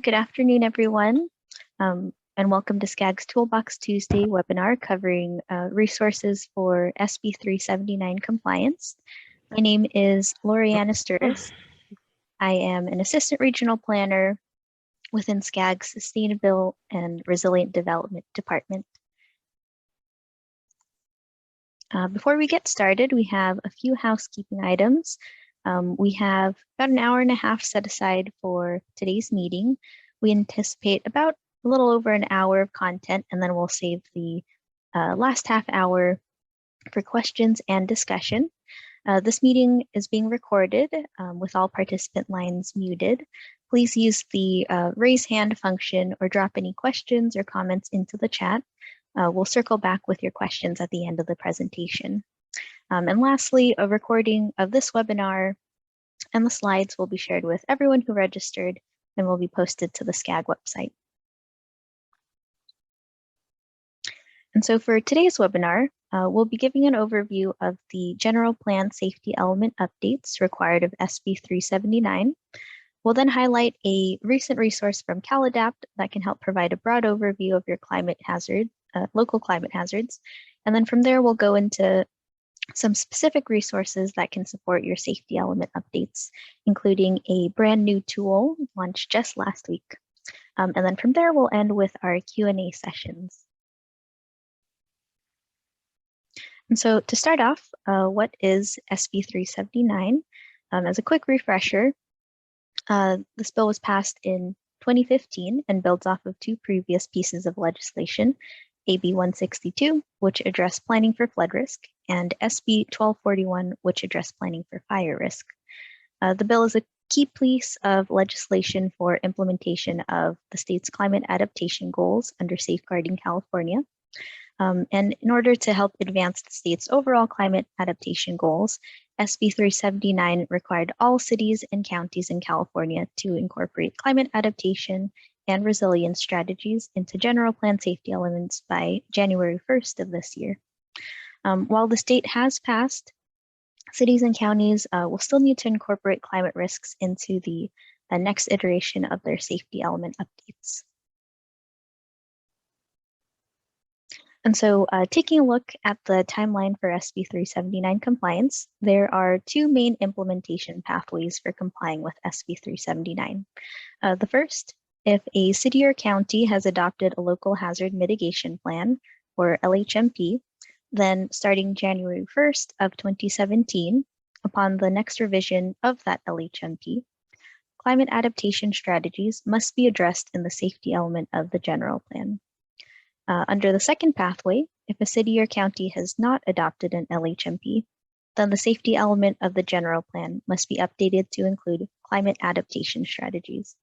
Good afternoon, everyone, and welcome to SCAG's Toolbox Tuesday webinar covering resources for SB 379 compliance. My name is Loriana Sturris. I am an Assistant Regional Planner within SCAG's Sustainable and Resilient Development Department. Before we get started, we have a few housekeeping items. We have about an hour and a half set aside for today's meeting. We anticipate about a little over an hour of content, and then we'll save the last half hour for questions and discussion. This meeting is being recorded with all participant lines muted. Please use the raise hand function or drop any questions or comments into the chat. We'll circle back with your questions at the end of the presentation. And lastly, a recording of this webinar and the slides will be shared with everyone who registered and will be posted to the SCAG website. And so for today's webinar, we'll be giving an overview of the general plan safety element updates required of SB 379. We'll then highlight a recent resource from CalAdapt that can help provide a broad overview of your climate hazard, local climate hazards. And then from there, we'll go into some specific resources that can support your safety element updates, including a brand new tool launched just last week. And then from there, we'll end with our Q&A sessions. And so to start off, what is SB 379? As a quick refresher, this bill was passed in 2015 and builds off of two previous pieces of legislation, AB 162, which addressed planning for flood risk, and SB 1241, which addressed planning for fire risk. The bill is a key piece of legislation for implementation of the state's climate adaptation goals under Safeguarding California. And in order to help advance the state's overall climate adaptation goals, SB 379 required all cities and counties in California to incorporate climate adaptation and resilience strategies into general plan safety elements by January 1st of this year. While the state has passed, cities and counties will still need to incorporate climate risks into the next iteration of their safety element updates. And so taking a look at the timeline for SB 379 compliance, there are two main implementation pathways for complying with SB 379. The first, if a city or county has adopted a local hazard mitigation plan, or LHMP, then starting January 1st of 2017, upon the next revision of that LHMP, climate adaptation strategies must be addressed in the safety element of the general plan. Under the second pathway, if a city or county has not adopted an LHMP, then the safety element of the general plan must be updated to include climate adaptation strategies.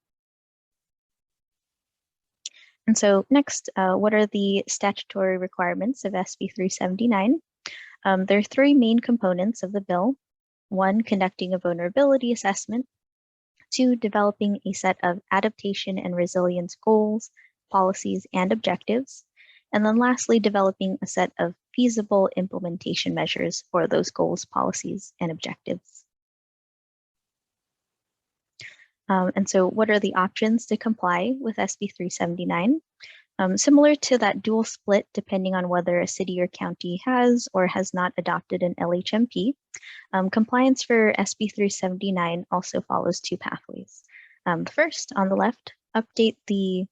And so next, what are the statutory requirements of SB 379? There are three main components of the bill. One, conducting a vulnerability assessment. Two, developing a set of adaptation and resilience goals, policies, and objectives. And then lastly, developing a set of feasible implementation measures for those goals, policies, and objectives. And so what are the options to comply with SB 379? Similar to that dual split, depending on whether a city or county has or has not adopted an LHMP, compliance for SB 379 also follows two pathways. The first, on the left, update the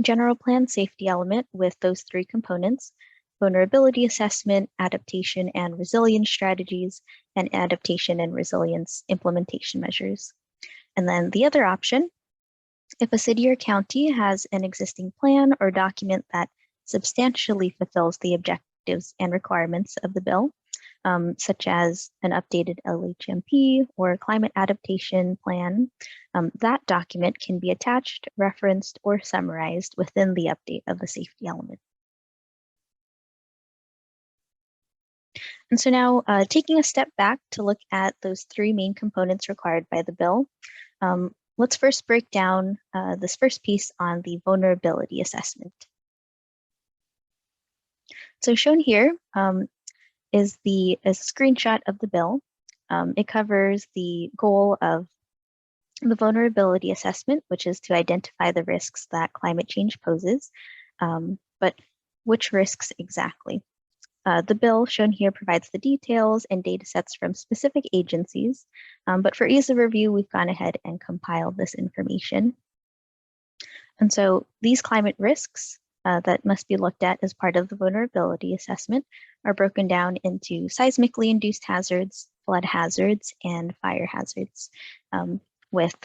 general plan safety element with those three components: vulnerability assessment, adaptation and resilience strategies, and adaptation and resilience implementation measures. And then the other option, if a city or county has an existing plan or document that substantially fulfills the objectives and requirements of the bill, such as an updated LHMP or climate adaptation plan, that document can be attached, referenced, or summarized within the update of the safety element. And so now taking a step back to look at those three main components required by the bill, let's first break down this first piece on the vulnerability assessment. So shown here is a screenshot of the bill. It covers the goal of the vulnerability assessment, which is to identify the risks that climate change poses, but which risks exactly? The bill shown here provides the details and data sets from specific agencies, but for ease of review, we've gone ahead and compiled this information. And so these climate risks that must be looked at as part of the vulnerability assessment are broken down into seismically induced hazards, flood hazards, and fire hazards, with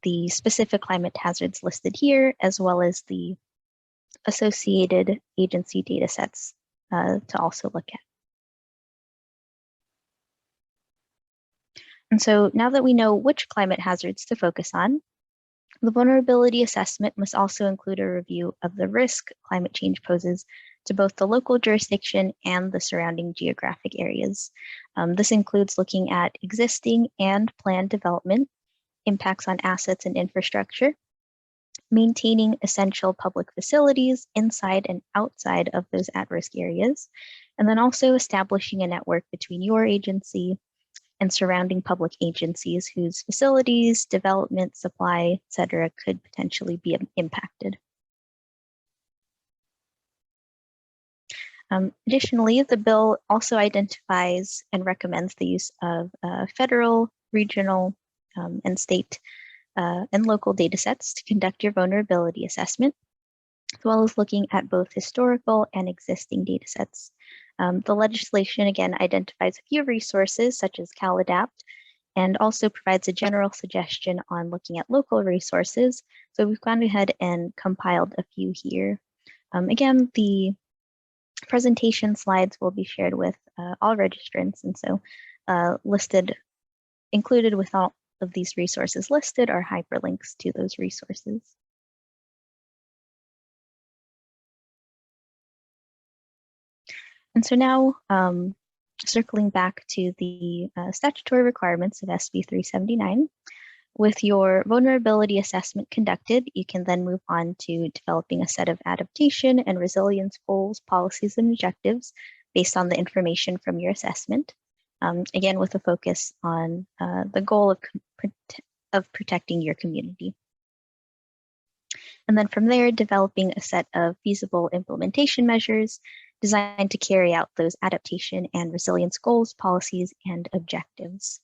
the specific climate hazards listed here, as well as the associated agency data sets to also look at. And so now that we know which climate hazards to focus on, the vulnerability assessment must also include a review of the risk climate change poses to both the local jurisdiction and the surrounding geographic areas. This includes looking at existing and planned development, impacts on assets and infrastructure, maintaining essential public facilities inside and outside of those at-risk areas, and then also establishing a network between your agency and surrounding public agencies whose facilities, development, supply, et cetera, could potentially be impacted. Additionally, the bill also identifies and recommends the use of federal, regional, and state and local data sets to conduct your vulnerability assessment, as well as looking at both historical and existing data sets. The legislation, again, identifies a few resources such as CalAdapt, and also provides a general suggestion on looking at local resources. So we've gone ahead and compiled a few here. Again, the presentation slides will be shared with all registrants, and so included with all of these resources listed are hyperlinks to those resources. And so now, circling back to the statutory requirements of SB 379, with your vulnerability assessment conducted, you can then move on to developing a set of adaptation and resilience goals, policies, and objectives based on the information from your assessment. Again, with a focus on the goal of protecting your community. And then from there, developing a set of feasible implementation measures designed to carry out those adaptation and resilience goals, policies, and objectives.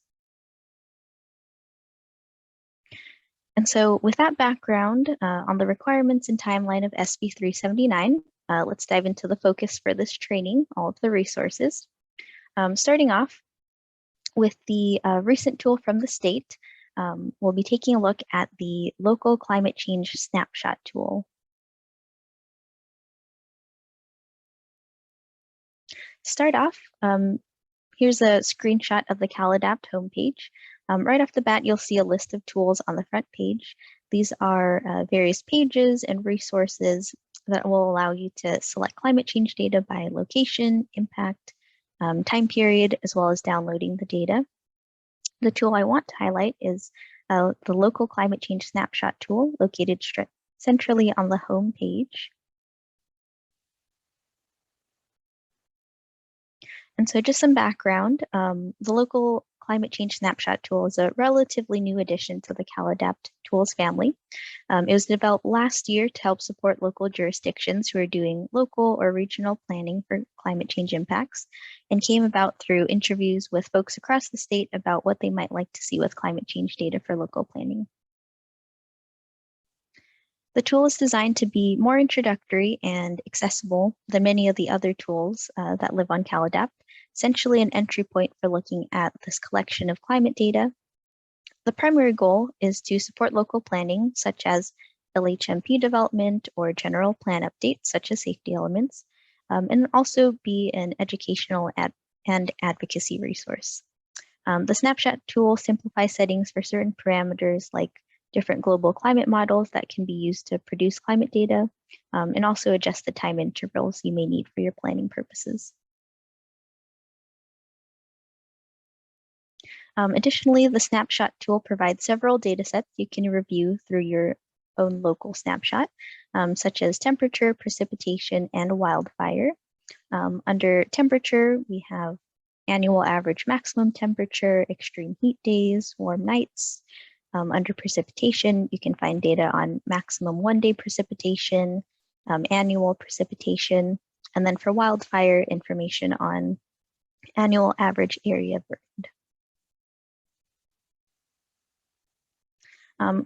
And so with that background on the requirements and timeline of SB 379, let's dive into the focus for this training, all of the resources. Starting off with the recent tool from the state, we'll be taking a look at the Local Climate Change Snapshot tool. To start off, here's a screenshot of the CalAdapt homepage. Right off the bat, you'll see a list of tools on the front page. These are various pages and resources that will allow you to select climate change data by location, impact, time period, as well as downloading the data. The tool I want to highlight is the Local Climate Change Snapshot tool, located centrally on the home page. And so just some background, the Local Climate Change Snapshot tool is a relatively new addition to the CalAdapt tools family. It was developed last year to help support local jurisdictions who are doing local or regional planning for climate change impacts, and came about through interviews with folks across the state about what they might like to see with climate change data for local planning. The tool is designed to be more introductory and accessible than many of the other tools that live on CalAdapt, essentially an entry point for looking at this collection of climate data. The primary goal is to support local planning, such as LHMP development or general plan updates, such as safety elements, and also be an educational and advocacy resource. The Snapshot tool simplifies settings for certain parameters like different global climate models that can be used to produce climate data, and also adjust the time intervals you may need for your planning purposes. Additionally, the Snapshot tool provides several data sets you can review through your own local snapshot, such as temperature, precipitation, and wildfire. Under temperature, we have annual average maximum temperature, extreme heat days, warm nights, Under precipitation, you can find data on maximum one-day precipitation, annual precipitation, and then for wildfire, information on annual average area burned.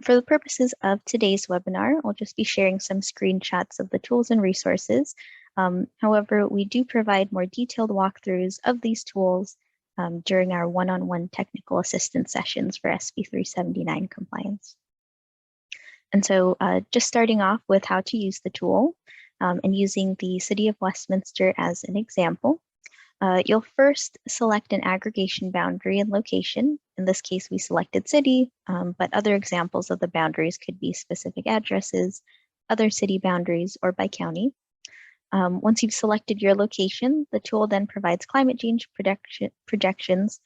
For the purposes of today's webinar, I'll just be sharing some screenshots of the tools and resources. However, we do provide more detailed walkthroughs of these tools during our one-on-one technical assistance sessions for SB 379 compliance. And so just starting off with how to use the tool and using the City of Westminster as an example. You'll first select an aggregation boundary and location. In this case, we selected city, but other examples of the boundaries could be specific addresses, other city boundaries, or by county. Once you've selected your location, the tool then provides climate change projections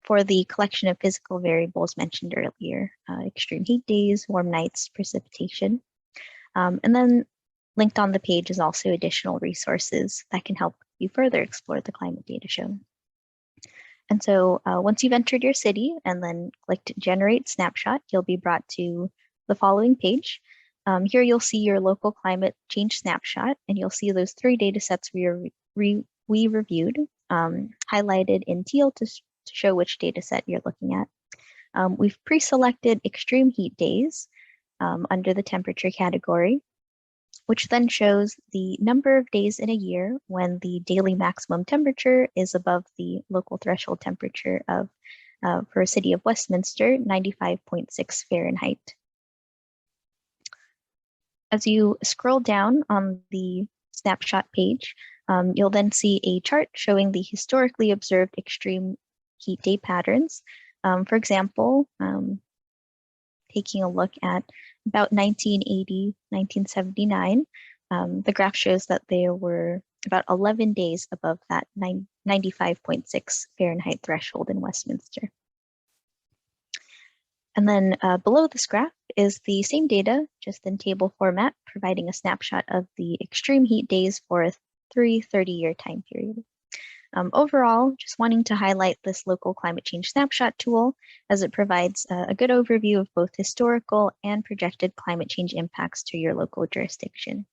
for the collection of physical variables mentioned earlier, extreme heat days, warm nights, precipitation. And then linked on the page is also additional resources that can help you further explore the climate data shown. And so once you've entered your city and then clicked Generate Snapshot, you'll be brought to the following page. Here you'll see your local climate change snapshot, and you'll see those 3 data sets we reviewed, highlighted in teal to show which data set you're looking at. We've pre-selected extreme heat days under the temperature category, which then shows the number of days in a year when the daily maximum temperature is above the local threshold temperature of, for a City of Westminster, 95.6 Fahrenheit. As you scroll down on the snapshot page, you'll then see a chart showing the historically observed extreme heat day patterns. For example, taking a look at about 1980, 1979, the graph shows that there were about 11 days above that 95.6 Fahrenheit threshold in Westminster. And then below this graph is the same data, just in table format, providing a snapshot of the extreme heat days for a 30-year time period. Overall, just wanting to highlight this local climate change snapshot tool as it provides a good overview of both historical and projected climate change impacts to your local jurisdiction.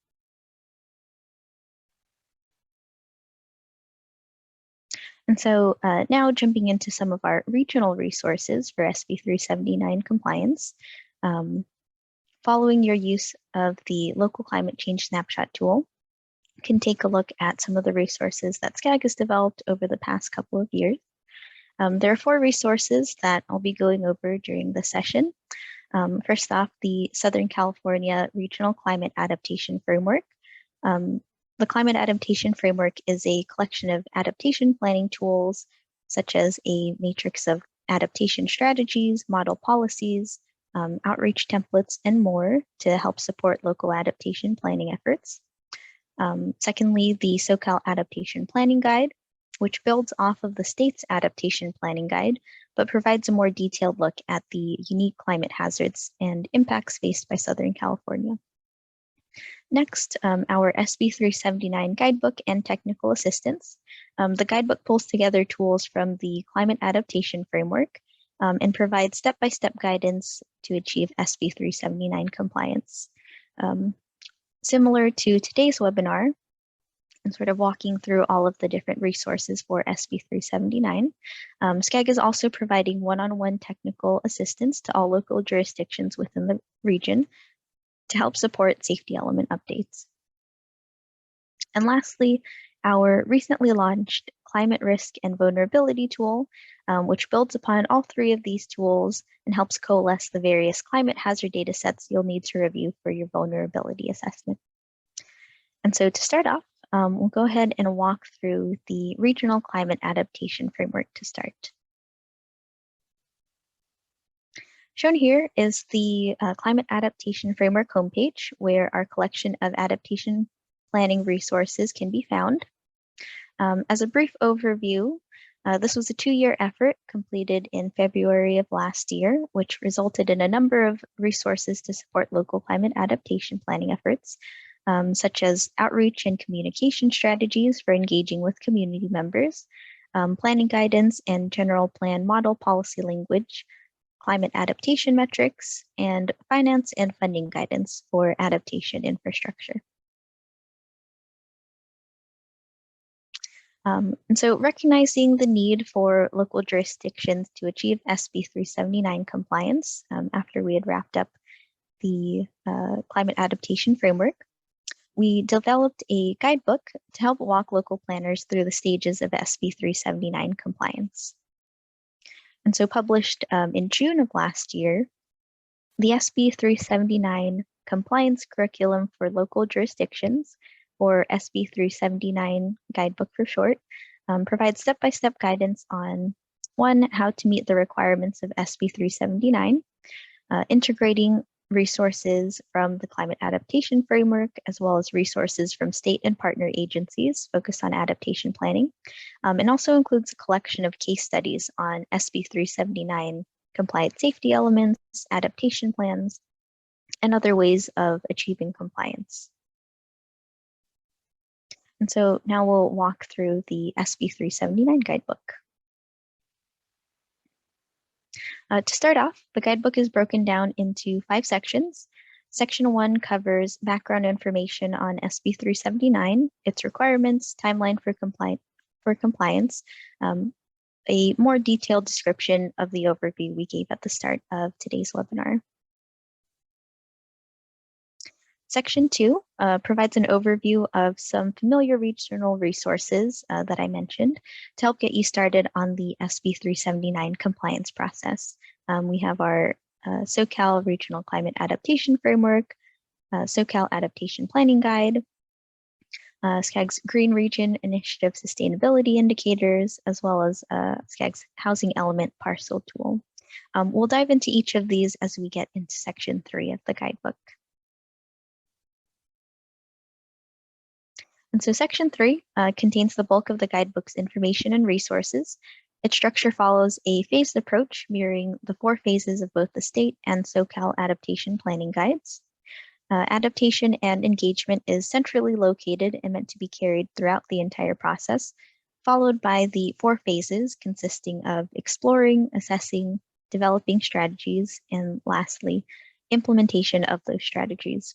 And so now jumping into some of our regional resources for SB 379 compliance. Following your use of the local climate change snapshot tool, you can take a look at some of the resources that SCAG has developed over the past couple of years. There are 4 resources that I'll be going over during the session. First off, the Southern California Regional Climate Adaptation Framework. The Climate Adaptation Framework is a collection of adaptation planning tools, such as a matrix of adaptation strategies, model policies, outreach templates, and more to help support local adaptation planning efforts. Secondly, the Socal Adaptation Planning Guide, which builds off of the state's Adaptation Planning Guide, but provides a more detailed look at the unique climate hazards and impacts faced by Southern California. Next, our SB 379 Guidebook and Technical Assistance. The Guidebook pulls together tools from the Climate Adaptation Framework and provides step-by-step guidance to achieve SB 379 compliance. Similar to today's webinar, and sort of walking through all of the different resources for SB 379, SCAG is also providing one-on-one technical assistance to all local jurisdictions within the region to help support safety element updates. And lastly, our recently launched Climate Risk and Vulnerability tool, which builds upon all 3 of these tools and helps coalesce the various climate hazard data sets you'll need to review for your vulnerability assessment. And so to start off, we'll go ahead and walk through the Regional Climate Adaptation Framework to start. Shown here is the Climate Adaptation Framework homepage, where our collection of adaptation planning resources can be found. As a brief overview, this was a 2-year effort completed in February of last year, which resulted in a number of resources to support local climate adaptation planning efforts, such as outreach and communication strategies for engaging with community members, planning guidance and general plan model policy language, climate adaptation metrics, and finance and funding guidance for adaptation infrastructure. And so recognizing the need for local jurisdictions to achieve SB 379 compliance after we had wrapped up the climate adaptation framework, we developed a guidebook to help walk local planners through the stages of SB 379 compliance. And so published in June of last year, the SB 379 Compliance Curriculum for Local Jurisdictions, or SB 379 Guidebook for short, provides step-by-step guidance on, one, how to meet the requirements of SB 379, integrating resources from the climate adaptation framework, as well as resources from state and partner agencies focused on adaptation planning, and also includes a collection of case studies on SB 379 compliant safety elements, adaptation plans, and other ways of achieving compliance. And so now we'll walk through the SB 379 guidebook. To start off, the guidebook is broken down into 5 sections. Section 1 covers background information on SB 379, its requirements, timeline for compliance, a more detailed description of the overview we gave at the start of today's webinar. Section 2 provides an overview of some familiar regional resources that I mentioned to help get you started on the SB 379 compliance process. We have our Socal Regional Climate Adaptation Framework, Socal Adaptation Planning Guide, SCAG's Green Region Initiative Sustainability Indicators, as well as SCAG's Housing Element Parcel Tool. We'll dive into each of these as we get into Section 3 of the guidebook. And so Section 3 contains the bulk of the guidebook's information and resources. Its structure follows a phased approach, mirroring the 4 phases of both the state and SoCal adaptation planning guides. Adaptation and engagement is centrally located and meant to be carried throughout the entire process, followed by the 4 phases consisting of exploring, assessing, developing strategies, and lastly, implementation of those strategies.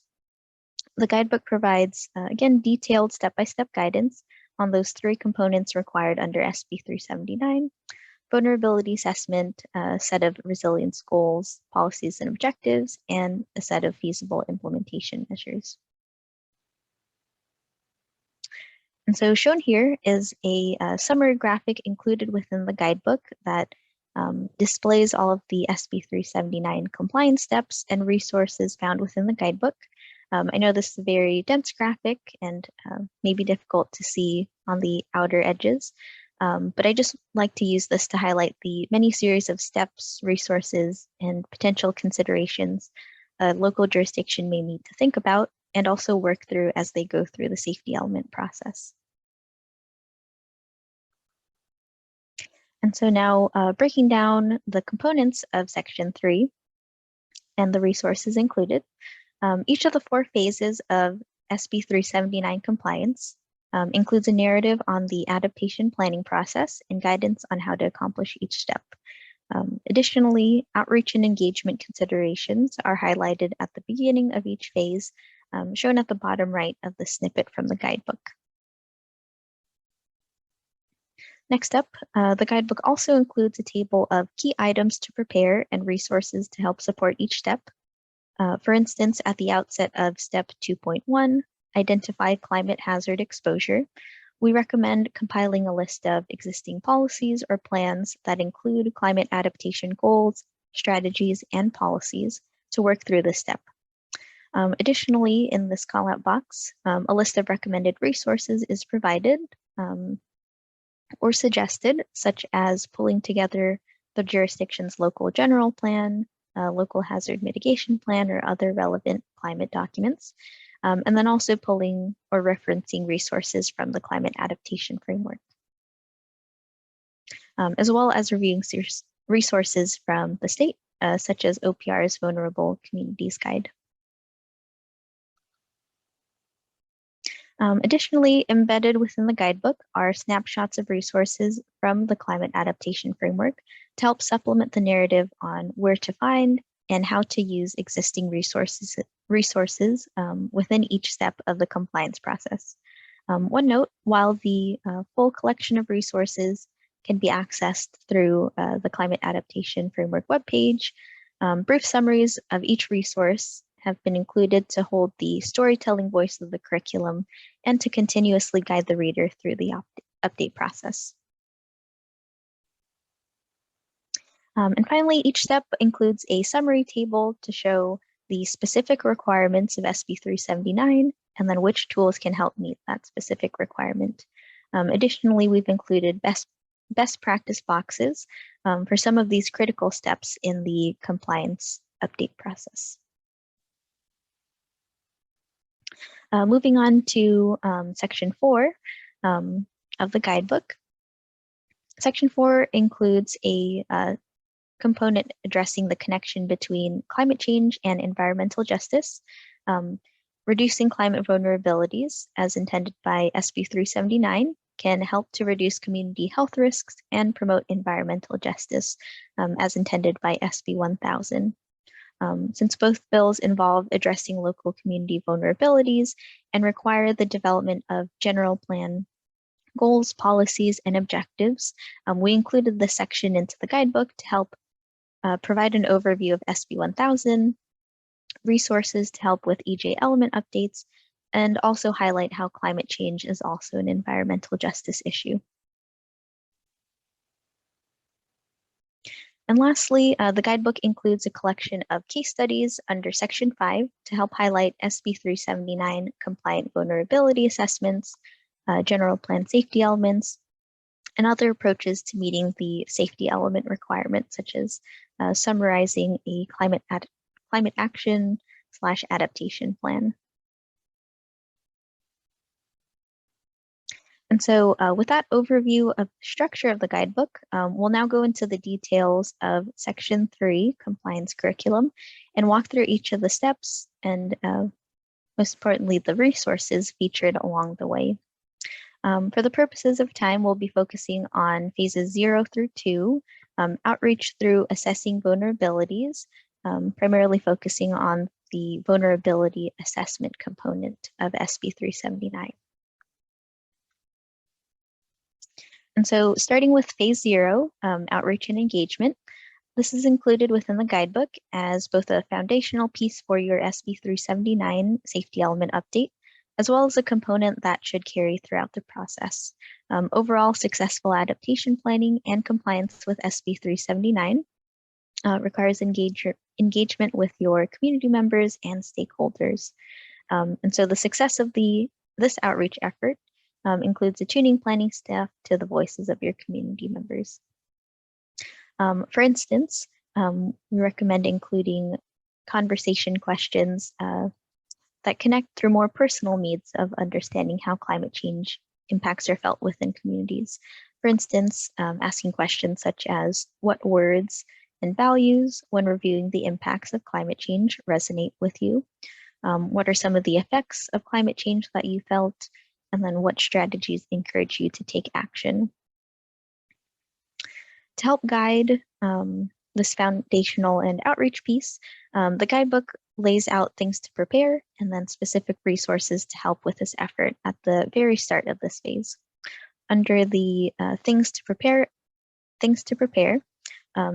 The guidebook provides, again, detailed step-by-step guidance on those 3 components required under SB 379, vulnerability assessment, a set of resilience goals, policies and objectives, and a set of feasible implementation measures. And so shown here is a summary graphic included within the guidebook that displays all of the SB 379 compliance steps and resources found within the guidebook. I know this is a very dense graphic and maybe difficult to see on the outer edges, but I just like to use this to highlight the many series of steps, resources, and potential considerations a local jurisdiction may need to think about and also work through as they go through the safety element process. And so now breaking down the components of Section 3 and the resources included. Each of the 4 phases of SB 379 compliance includes a narrative on the adaptation planning process and guidance on how to accomplish each step. Additionally, outreach and engagement considerations are highlighted at the beginning of each phase, shown at the bottom right of the snippet from the guidebook. Next up, the guidebook also includes a table of key items to prepare and resources to help support each step. For instance, at the outset of step 2.1, identify climate hazard exposure, we recommend compiling a list of existing policies or plans that include climate adaptation goals, strategies, and policies to work through this step. Additionally, in this callout box, a list of recommended resources is provided or suggested, such as pulling together the jurisdiction's local general plan, local hazard mitigation plan, or other relevant climate documents, and then also pulling or referencing resources from the climate adaptation framework, as well as reviewing resources from the state, such as OPR's Vulnerable Communities Guide. Additionally, embedded within the guidebook are snapshots of resources from the climate adaptation framework to help supplement the narrative on where to find and how to use existing resources within each step of the compliance process. One note, while the full collection of resources can be accessed through the Climate Adaptation Framework webpage, brief summaries of each resource have been included to hold the storytelling voice of the curriculum and to continuously guide the reader through the update process. And finally, each step includes a summary table to show the specific requirements of SB 379 and then which tools can help meet that specific requirement. Additionally, we've included best practice boxes for some of these critical steps in the compliance update process. Moving on to section 4 of the guidebook. Section 4 includes a component addressing the connection between climate change and environmental justice, reducing climate vulnerabilities as intended by SB 379 can help to reduce community health risks and promote environmental justice as intended by SB 1000. Since both bills involve addressing local community vulnerabilities and require the development of general plan goals, policies, and objectives, we included this section into the guidebook to help provide an overview of SB 1000, resources to help with EJ element updates, and also highlight how climate change is also an environmental justice issue. And lastly, the guidebook includes a collection of case studies under Section 5 to help highlight SB 379 compliant vulnerability assessments, general plan safety elements, and other approaches to meeting the safety element requirements, such as summarizing a climate action / adaptation plan. And so with that overview of the structure of the guidebook, we'll now go into the details of Section 3, Compliance Curriculum, and walk through each of the steps and most importantly, the resources featured along the way. For the purposes of time, we'll be focusing on phases 0 through 2, outreach through assessing vulnerabilities, primarily focusing on the vulnerability assessment component of SB 379. And so starting with phase 0, outreach and engagement, this is included within the guidebook as both a foundational piece for your SB 379 safety element update, as well as a component that should carry throughout the process. Overall, successful adaptation planning and compliance with SB 379 requires engagement with your community members and stakeholders. And so the success of this outreach effort includes attuning planning staff to the voices of your community members. For instance, we recommend including conversation questions that connect through more personal needs of understanding how climate change impacts are felt within communities. For instance, asking questions such as what words and values when reviewing the impacts of climate change resonate with you? What are some of the effects of climate change that you felt? And then what strategies encourage you to take action? To help guide this foundational and outreach piece, the guidebook lays out things to prepare and then specific resources to help with this effort at the very start of this phase. Under the things to prepare,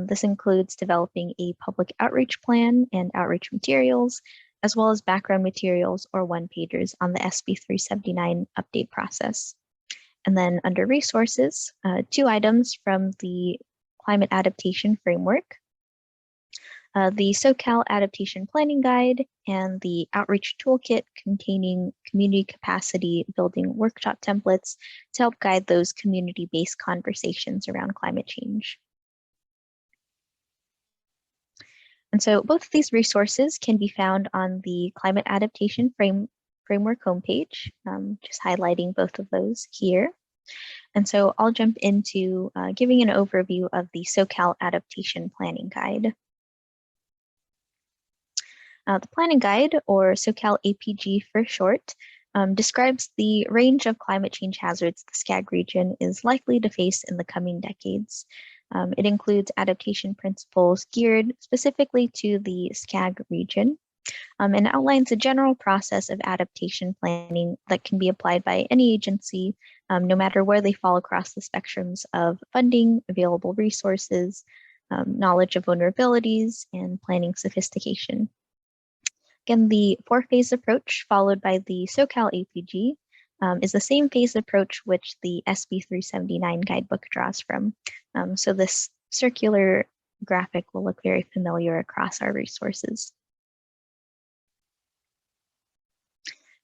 this includes developing a public outreach plan and outreach materials, as well as background materials or one-pagers on the SB 379 update process. And then under resources, 2 items from the Climate Adaptation Framework, the Socal Adaptation Planning Guide, and the Outreach Toolkit containing community capacity building workshop templates to help guide those community-based conversations around climate change. And so both of these resources can be found on the Climate Adaptation Framework homepage, just highlighting both of those here. And so I'll jump into giving an overview of the Socal Adaptation Planning Guide. The Planning Guide, or Socal APG for short, describes the range of climate change hazards the SCAG region is likely to face in the coming decades. It includes adaptation principles geared specifically to the SCAG region, and outlines a general process of adaptation planning that can be applied by any agency, no matter where they fall across the spectrums of funding, available resources, knowledge of vulnerabilities, and planning sophistication. Again, the four-phase approach followed by the Socal APG is the same phase approach which the SB 379 guidebook draws from. So this circular graphic will look very familiar across our resources.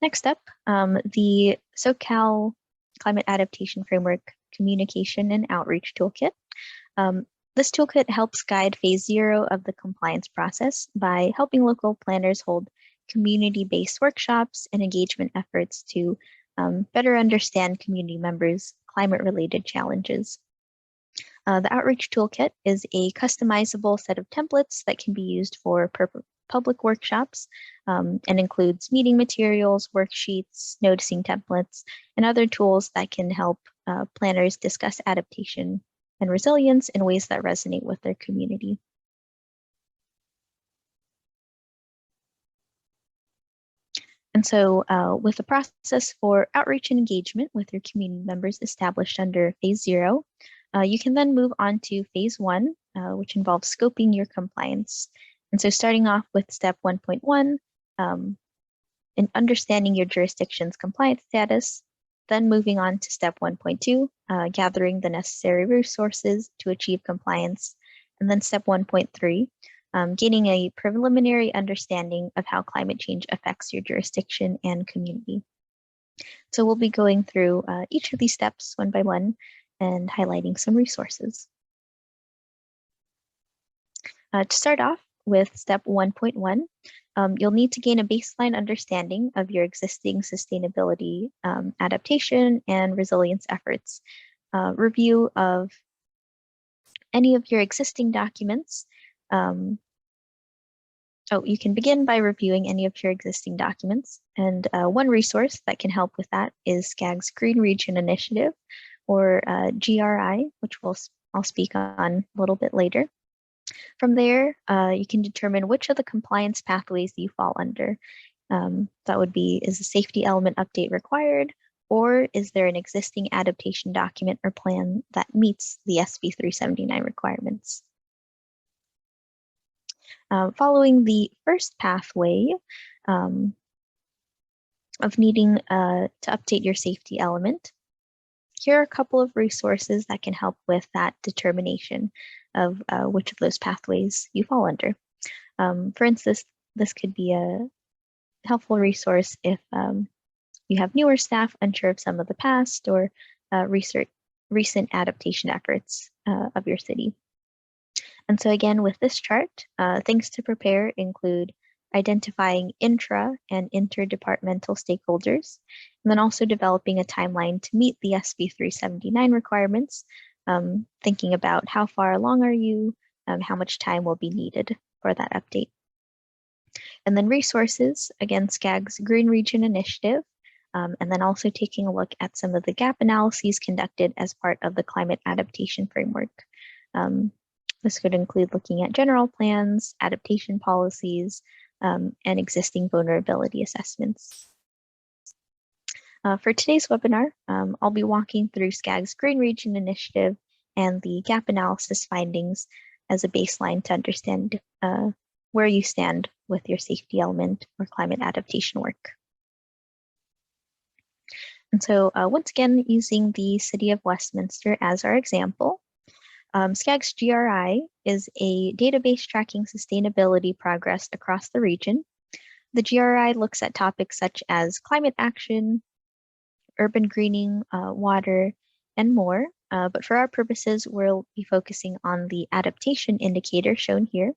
Next up, the Socal Climate Adaptation Framework Communication and Outreach Toolkit. This toolkit helps guide phase 0 of the compliance process by helping local planners hold community-based workshops and engagement efforts to better understand community members' climate-related challenges. The Outreach Toolkit is a customizable set of templates that can be used for public workshops and includes meeting materials, worksheets, noticing templates, and other tools that can help planners discuss adaptation and resilience in ways that resonate with their community. And so with the process for outreach and engagement with your community members established under phase 0, you can then move on to phase 1, which involves scoping your compliance. And so starting off with step 1.1, in understanding your jurisdiction's compliance status, then moving on to step 1.2, gathering the necessary resources to achieve compliance, and then step 1.3, gaining a preliminary understanding of how climate change affects your jurisdiction and community. So we'll be going through each of these steps one by one and highlighting some resources. To start off with step 1.1, you'll need to gain a baseline understanding of your existing sustainability adaptation and resilience efforts. Review of any of your existing documents. You can begin by reviewing any of your existing documents. And one resource that can help with that is SCAG's Green Region Initiative, or GRI, which I'll speak on a little bit later. From there, you can determine which of the compliance pathways you fall under. That would be, is a safety element update required, or is there an existing adaptation document or plan that meets the SB 379 requirements? Following the first pathway of needing to update your safety element, here are a couple of resources that can help with that determination of which of those pathways you fall under. For instance, this could be a helpful resource if you have newer staff unsure of some of the past or recent adaptation efforts of your city. And so again, with this chart, things to prepare include identifying intra and interdepartmental stakeholders, and then also developing a timeline to meet the SB 379 requirements, thinking about how far along are you, how much time will be needed for that update. And then resources, again, SCAG's Green Region Initiative, and then also taking a look at some of the gap analyses conducted as part of the climate adaptation framework. This could include looking at general plans, adaptation policies, and existing vulnerability assessments. For today's webinar, I'll be walking through SCAG's Green Region Initiative and the gap analysis findings as a baseline to understand where you stand with your safety element or climate adaptation work. And so once again, using the City of Westminster as our example, SCAG's GRI is a database tracking sustainability progress across the region. The GRI looks at topics such as climate action, urban greening, water, and more. But for our purposes, we'll be focusing on the adaptation indicator shown here.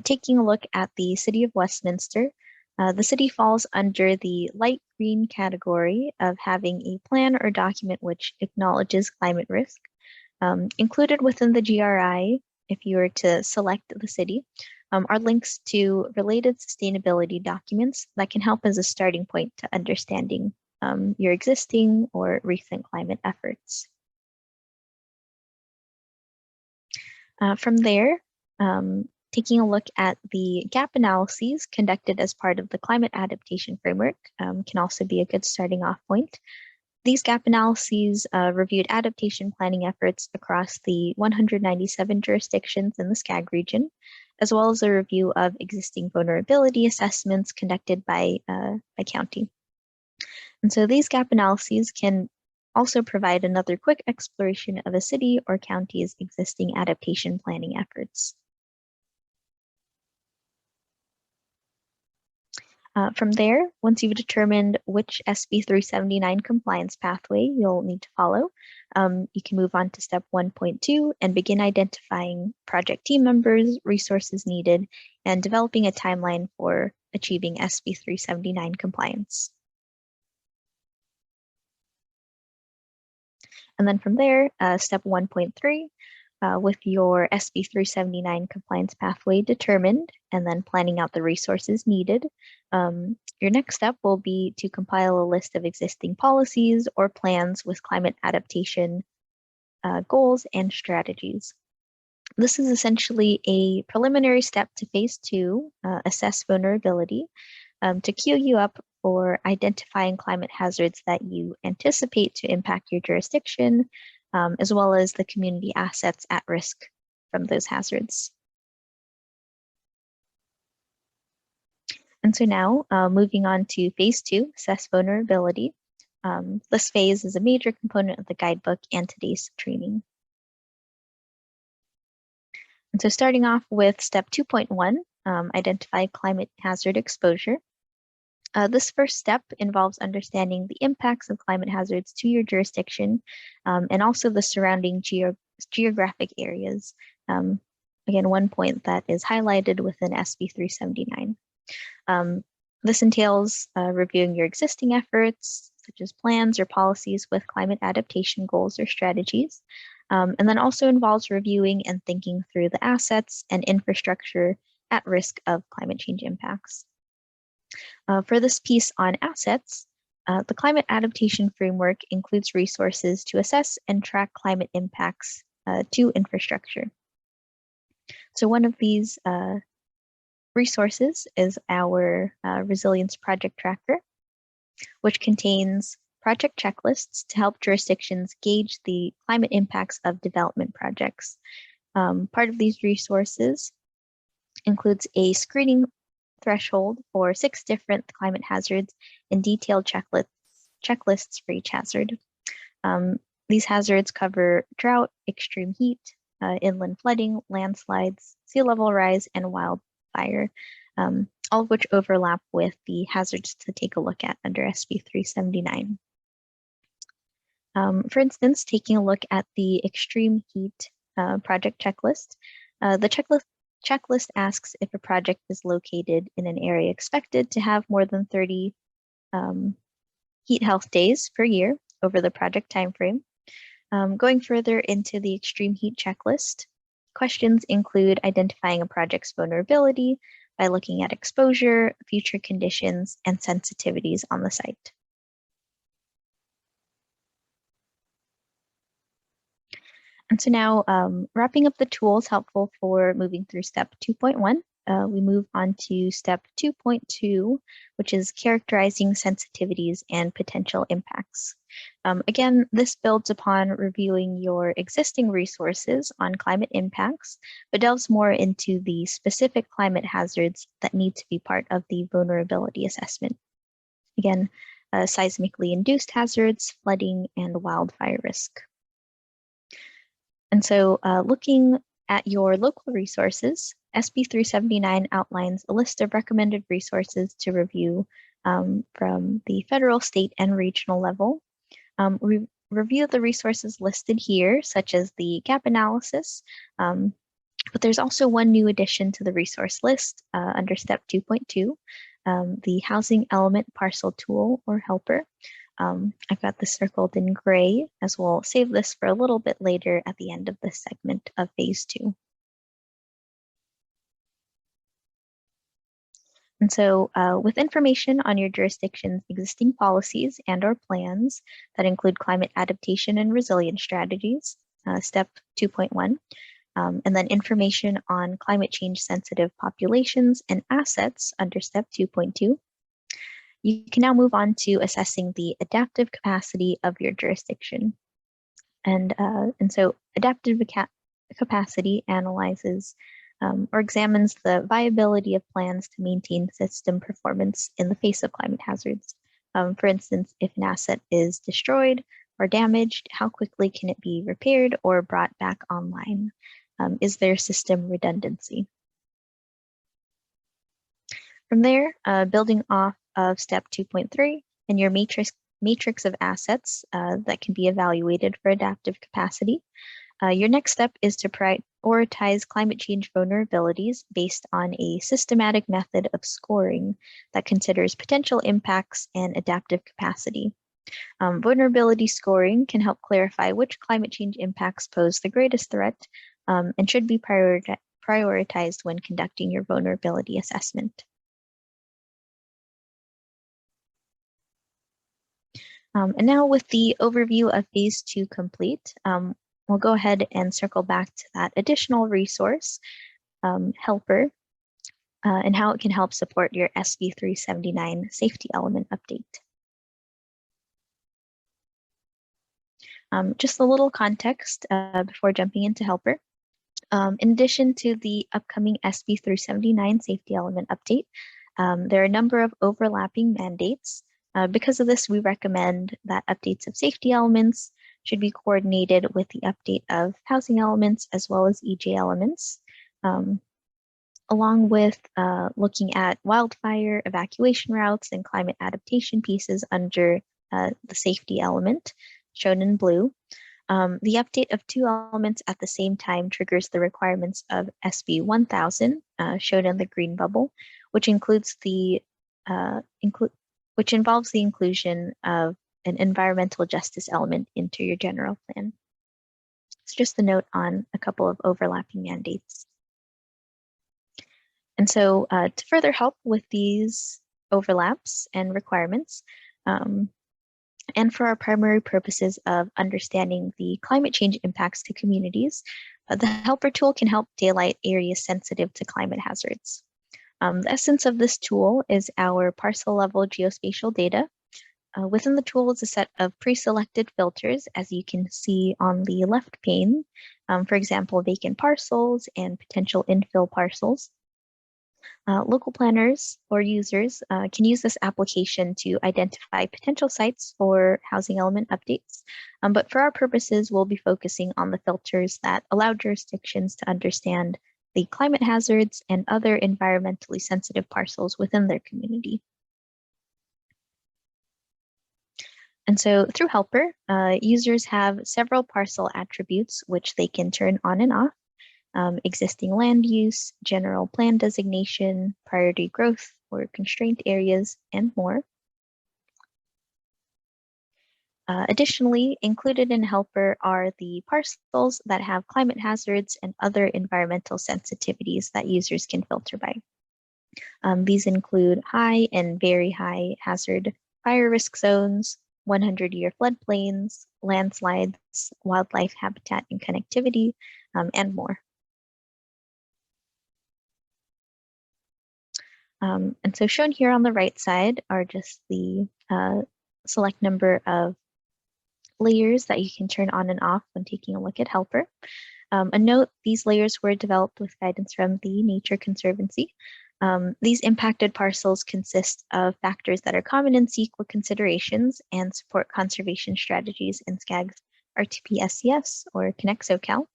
Taking a look at the City of Westminster, the city falls under the light green category of having a plan or document which acknowledges climate risk. Included within the GRI, if you were to select the city, are links to related sustainability documents that can help as a starting point to understanding your existing or recent climate efforts. From there, taking a look at the gap analyses conducted as part of the climate adaptation framework can also be a good starting off point. These gap analyses reviewed adaptation planning efforts across the 197 jurisdictions in the SCAG region, as well as a review of existing vulnerability assessments conducted by county. And so these gap analyses can also provide another quick exploration of a city or county's existing adaptation planning efforts. From there, once you've determined which SB 379 compliance pathway you'll need to follow, you can move on to step 1.2 and begin identifying project team members, resources needed, and developing a timeline for achieving SB 379 compliance. And then from there, step 1.3, with your SB 379 compliance pathway determined and then planning out the resources needed, your next step will be to compile a list of existing policies or plans with climate adaptation goals and strategies. This is essentially a preliminary step to phase 2, assess vulnerability, to queue you up for identifying climate hazards that you anticipate to impact your jurisdiction, as well as the community assets at risk from those hazards. And so now, moving on to phase 2, assess vulnerability. This phase is a major component of the guidebook and today's training. And so starting off with step 2.1, identify climate hazard exposure. This first step involves understanding the impacts of climate hazards to your jurisdiction and also the surrounding geographic areas. Again, one point that is highlighted within SB 379. This entails reviewing your existing efforts, such as plans or policies with climate adaptation goals or strategies, and then also involves reviewing and thinking through the assets and infrastructure at risk of climate change impacts. For this piece on assets, the climate adaptation framework includes resources to assess and track climate impacts to infrastructure. So one of these resources is our Resilience Project Tracker, which contains project checklists to help jurisdictions gauge the climate impacts of development projects. Part of these resources includes a screening threshold for 6 different climate hazards and detailed checklists for each hazard. These hazards cover drought, extreme heat, inland flooding, landslides, sea level rise, and wildfire, all of which overlap with the hazards to take a look at under SB 379. For instance, taking a look at the extreme heat project checklist, the checklist asks if a project is located in an area expected to have more than 30 heat health days per year over the project timeframe. Going further into the extreme heat checklist, questions include identifying a project's vulnerability by looking at exposure, future conditions, and sensitivities on the site. And so now, wrapping up the tools helpful for moving through step 2.1, we move on to step 2.2, which is characterizing sensitivities and potential impacts. Again, this builds upon reviewing your existing resources on climate impacts, but delves more into the specific climate hazards that need to be part of the vulnerability assessment. Again, seismically induced hazards, flooding, and wildfire risk. And so looking at your local resources, SB 379 outlines a list of recommended resources to review from the federal, state, and regional level. We review the resources listed here, such as the gap analysis, but there's also one new addition to the resource list under step 2.2, the Housing Element Parcel Tool or Helper. I've got this circled in gray, as we'll save this for a little bit later at the end of this segment of phase 2. And so with information on your jurisdiction's existing policies and or plans that include climate adaptation and resilience strategies, step 2.1, and then information on climate change sensitive populations and assets under step 2.2. You can now move on to assessing the adaptive capacity of your jurisdiction. And so adaptive capacity analyzes or examines the viability of plans to maintain system performance in the face of climate hazards. For instance, if an asset is destroyed or damaged, how quickly can it be repaired or brought back online? Is there system redundancy? From there, building off of step 2.3 and your matrix of assets that can be evaluated for adaptive capacity, your next step is to prioritize climate change vulnerabilities based on a systematic method of scoring that considers potential impacts and adaptive capacity. Vulnerability scoring can help clarify which climate change impacts pose the greatest threat and should be prioritized when conducting your vulnerability assessment. And now with the overview of Phase 2 complete, we'll go ahead and circle back to that additional resource, Helper, and how it can help support your SB 379 safety element update. Just a little context before jumping into Helper. In addition to the upcoming SB 379 safety element update, there are a number of overlapping mandates. Because of this, we recommend that updates of safety elements should be coordinated with the update of housing elements as well as EJ elements, along with looking at wildfire evacuation routes and climate adaptation pieces under the safety element, shown in blue. The update of two elements at the same time triggers the requirements of SB 1000, shown in the green bubble, which includes which involves the inclusion of an environmental justice element into your general plan. It's just a note on a couple of overlapping mandates. And so to further help with these overlaps and requirements, and for our primary purposes of understanding the climate change impacts to communities, the Helper tool can help daylight areas sensitive to climate hazards. The essence of this tool is our parcel level geospatial data. Within the tool is a set of pre-selected filters, as you can see on the left pane, for example, vacant parcels and potential infill parcels. Local planners or users can use this application to identify potential sites for housing element updates. But for our purposes, we'll be focusing on the filters that allow jurisdictions to understand the climate hazards and other environmentally sensitive parcels within their community. And so through Helper, users have several parcel attributes which they can turn on and off. Existing land use, general plan designation, priority growth or constraint areas, and more. Additionally, included in Helper are the parcels that have climate hazards and other environmental sensitivities that users can filter by. These include high and very high hazard fire risk zones, 100-year floodplains, landslides, wildlife habitat and connectivity, and more. And so shown here on the right side are just the select number of layers that you can turn on and off when taking a look at Helper. A note, these layers were developed with guidance from the Nature Conservancy. These impacted parcels consist of factors that are common in CEQA considerations and support conservation strategies in SCAG's RTP SCS or Connect Socal.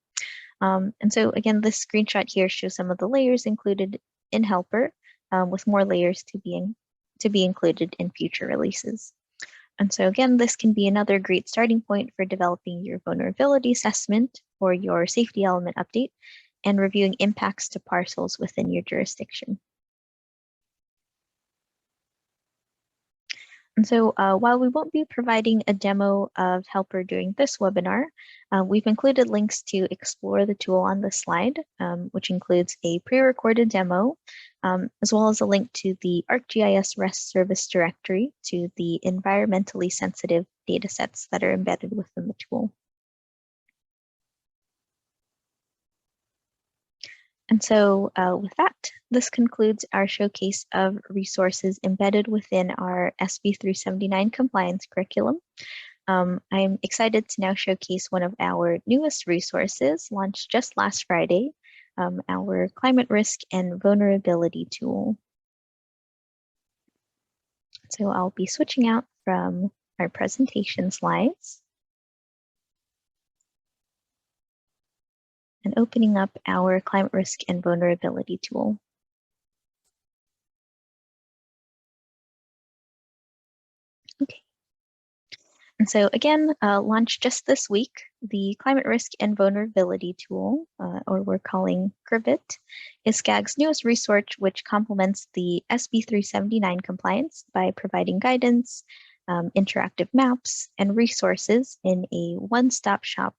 And so again, this screenshot here shows some of the layers included in Helper, with more layers to be included in future releases. And so again, this can be another great starting point for developing your vulnerability assessment or your safety element update and reviewing impacts to parcels within your jurisdiction. And so while we won't be providing a demo of Helper during this webinar, we've included links to explore the tool on this slide, which includes a pre-recorded demo, as well as a link to the ArcGIS REST service directory to the environmentally sensitive datasets that are embedded within the tool. And so with that, this concludes our showcase of resources embedded within our SB 379 compliance curriculum. I'm excited to now showcase one of our newest resources launched just last Friday, our Climate Risk and Vulnerability tool. So I'll be switching out from our presentation slides and opening up our Climate Risk and Vulnerability tool. Okay. And so again, launched just this week, the Climate Risk and Vulnerability tool, or we're calling CRVIT, is SCAG's newest resource, which complements the SB 379 compliance by providing guidance, interactive maps, and resources in a one-stop shop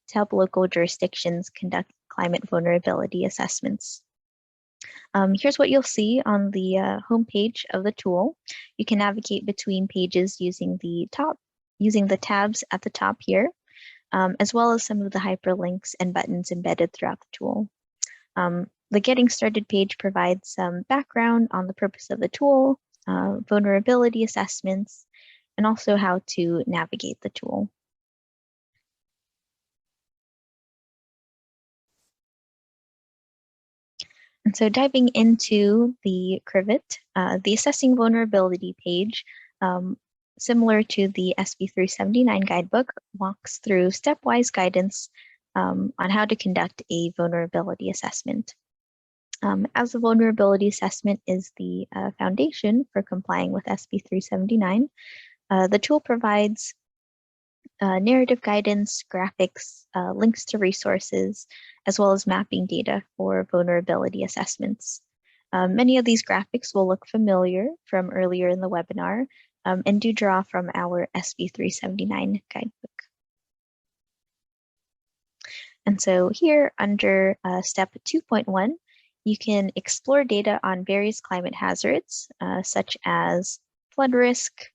to help local jurisdictions conduct climate vulnerability assessments. Here's what you'll see on the home page of the tool. You can navigate between pages using the tabs at the top here, as well as some of the hyperlinks and buttons embedded throughout the tool. The Getting Started page provides some background on the purpose of the tool, vulnerability assessments, and also how to navigate the tool. And so diving into the CRVIT, the Assessing Vulnerability page, similar to the SB 379 guidebook, walks through stepwise guidance on how to conduct a vulnerability assessment. As the vulnerability assessment is the foundation for complying with SB 379, the tool provides narrative guidance, graphics, links to resources, as well as mapping data for vulnerability assessments. Many of these graphics will look familiar from earlier in the webinar and do draw from our SB 379 guidebook. And so here under step 2.1, you can explore data on various climate hazards, such as flood risk,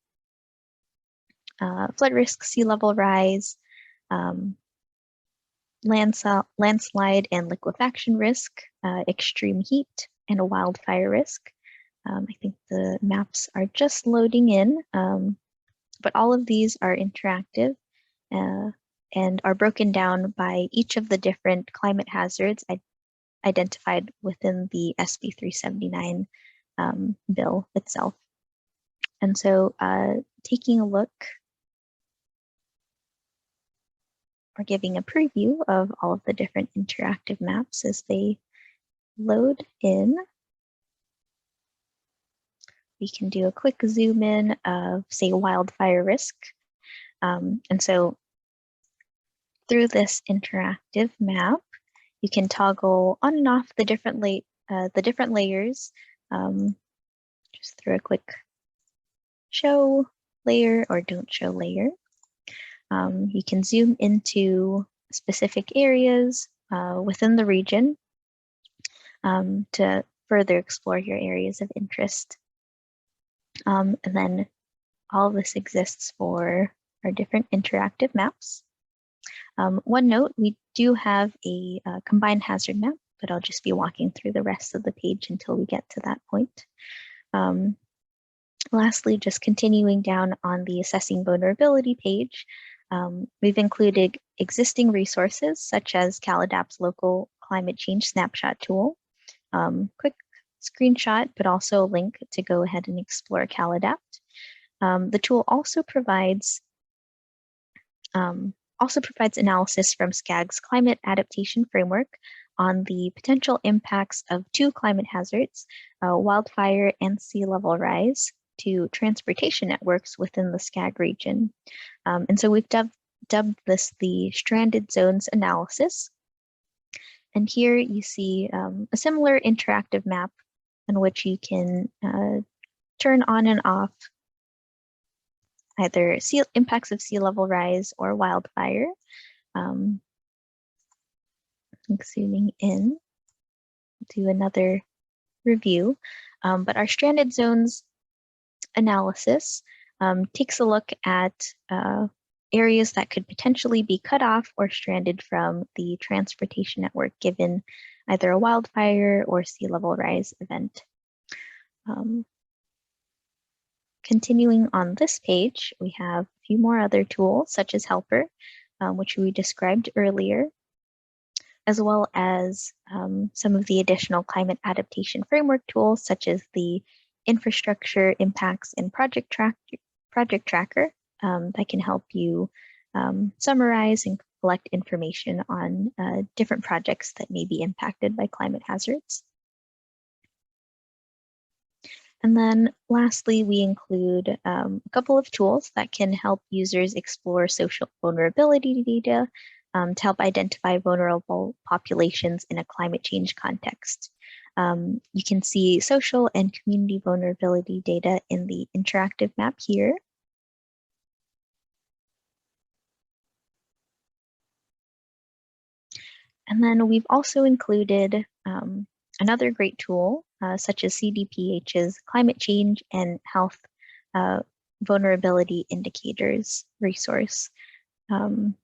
sea level rise, landslide and liquefaction risk, extreme heat, and a wildfire risk. I think the maps are just loading in, but all of these are interactive and are broken down by each of the different climate hazards identified within the SB 379 bill itself. And so taking a look or giving a preview of all of the different interactive maps as they load in, we can do a quick zoom in of, say, wildfire risk. And so through this interactive map, you can toggle on and off the different layers, just through a quick show layer or don't show layer. You can zoom into specific areas within the region to further explore your areas of interest. And then all of this exists for our different interactive maps. One note, we do have a combined hazard map, but I'll just be walking through the rest of the page until we get to that point. Lastly, just continuing down on the Assessing Vulnerability page, we've included existing resources such as CalAdapt's local climate change snapshot tool, quick screenshot, but also a link to go ahead and explore CalAdapt. The tool also provides analysis from SCAG's climate adaptation framework on the potential impacts of two climate hazards, wildfire and sea level rise, to transportation networks within the SCAG region. And so we've dubbed this the Stranded Zones Analysis. And here you see a similar interactive map in which you can turn on and off either impacts of sea level rise or wildfire. Zooming in, do another review. But our Stranded Zones analysis takes a look at areas that could potentially be cut off or stranded from the transportation network given either a wildfire or sea level rise event. Continuing on this page, we have a few more other tools such as Helper, which we described earlier, as well as some of the additional climate adaptation framework tools such as the Infrastructure Impacts and Project Tracker that can help you summarize and collect information on different projects that may be impacted by climate hazards. And then lastly, we include a couple of tools that can help users explore social vulnerability data to help identify vulnerable populations in a climate change context. You can see social and community vulnerability data in the interactive map here. And then we've also included another great tool, such as CDPH's Climate Change and Health Vulnerability Indicators resource. And